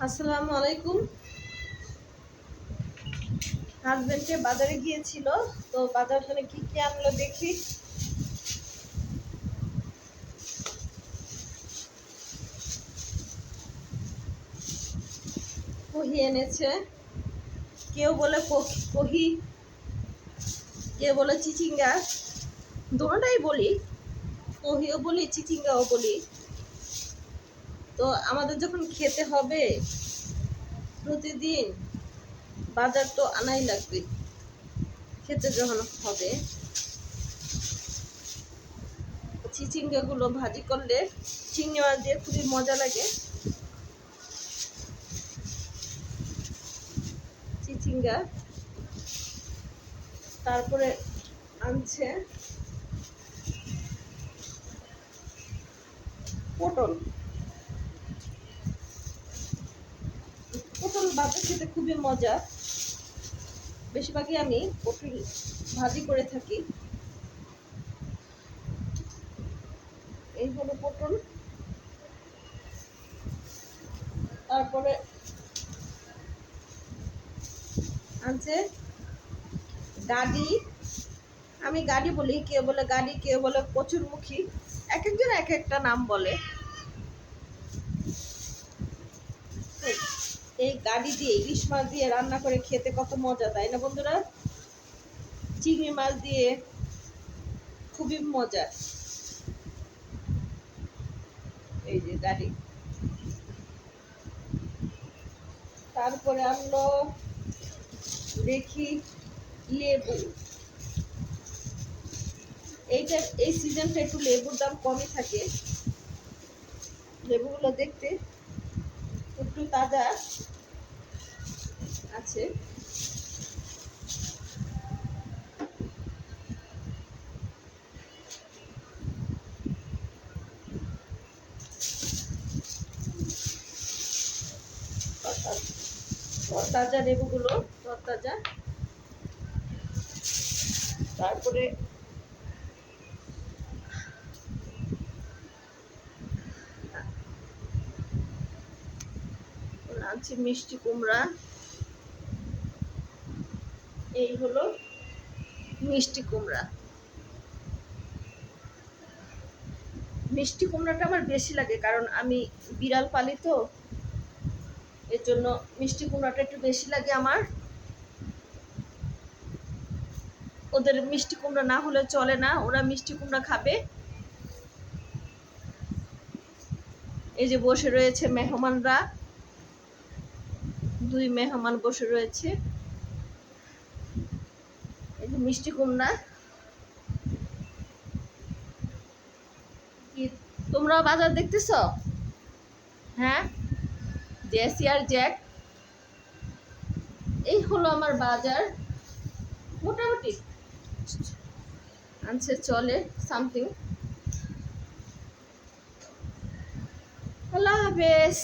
আসসালামু আলাইকুম। হাজবেন্ডে বাজারে গিয়েছিল, তো বাজার থেকে কি কি আনলো দেখি। কহি এনেছে, কেউ বলে কহি, কেউ বলে চিচিঙ্গা। দুটোটাই বলি, কহিও বলি চিচিঙ্গাও বলি। তো আমাদের যখন খেতে হবে প্রতিদিন, বাজার তো আনাই লাগবে খেতে যখন হবে। চিচিঙ্গাগুলো ভাজি করলে চিংড়ি মাছ দিয়ে খুবই মজা লাগে। চিচিঙ্গা, তারপরে আনছে পটল। পটল ভাজি খেতে খুবই মজা। বেশিরভাগই আমি পটল ভাজি করে থাকি। এই হলো পটল। তারপরে আনছে গাডি। আমি গাডি বলি, কেউ বলে গাডি, কেউ বলে কচুরমুখী। এক একজন এক একটা নাম বলে। এই গাডি দিয়ে ইলিশ মাছ দিয়ে রান্না করে খেতে কত মজা, তাই না বন্ধুরা? চিংড়ি মাছ দিয়ে খুবই মজা। এই যে গাডি। তারপরে আনলো দেখি লেবু। এই সিজনটা একটু লেবুর দাম কমই থাকে। লেবুগুলো দেখতে একটু তাজা আছে। তাজা লেবুগুলো তাজা। তারপরে আনছি মিষ্টি কুমড়া। এই হলো মিষ্টি কুমড়া। মিষ্টি কুমড়াটা আমার বেশি লাগে, কারণ আমি বিড়াল পালি, তো এর জন্য মিষ্টি কুমড়াটা একটু বেশি লাগে আমার। ওদের মিষ্টি কুমড়া না হলে চলে না, ওরা মিষ্টি কুমড়া খাবে। এই যে বসে রয়েছে মেহমানরা, দুই মেহমান বসে রয়েছে। এই যে মিষ্টি কুমড়া। কি তোমরা বাজার দেখতেছ? হ্যাঁ, জেসি আর জ্যাক। এই হলো আমার বাজার। মোটামুটি আনছে, চলে সামথিং। আল্লাহ হাফেজ।